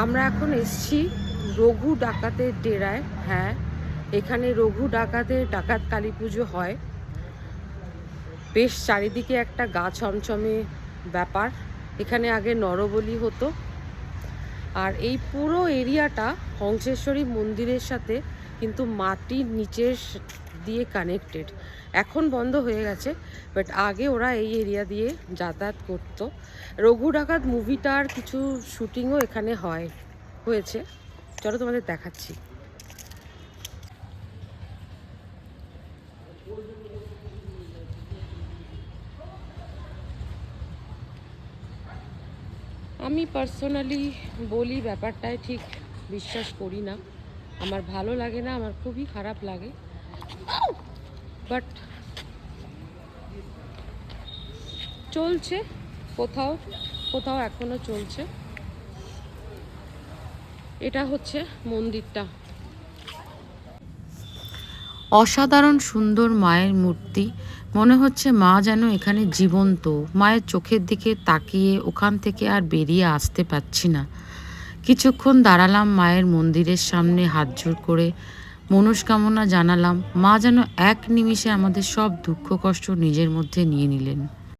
আমরা এখন এসছি রঘু ডাকাতের ডেরায়। হ্যাঁ, এখানে রঘু ডাকাতের ডাকাত কালী পুজো হয়। বেশ চারিদিকে একটা গা ছমছমে ব্যাপার। এখানে আগে নরবলি হতো। আর এই পুরো এরিয়াটা হংসেশ্বরী মন্দিরের সাথে কিন্তু মাটির নিচের দিয়ে কানেক্টেড। এখন বন্ধ হয়ে গেছে, বাট আগে ওরা এই এরিয়া দিয়ে যাতায়াত করতো। রঘু ডাকাত মুভিটার কিছু শুটিংও এখানে হয়েছে। চলো তোমাদের দেখাচ্ছি। আমি পার্সোনালি বলি, ব্যাপারটায় ঠিক বিশ্বাস করি না। আমার ভালো লাগে না, আমার খুবই খারাপ লাগে। বাট চলছে, কোথাও কোথাও এখনো চলছে। এটা হচ্ছে মন্দিরটা। অসাধারণ সুন্দর মায়ের মূর্তি। মনে হচ্ছে মা যেন এখানে জীবন্ত। মায়ের চোখের দিকে তাকিয়ে ওখান থেকে আর বেরিয়ে আসতে পারছি না। কিছুক্ষণ দাঁড়ালাম মায়ের মন্দিরের সামনে, হাত জোড় করে মনস্কামনা জানালাম। মা যেন এক নিমিষে আমাদের সব দুঃখ কষ্ট নিজের মধ্যে নিয়ে নিলেন।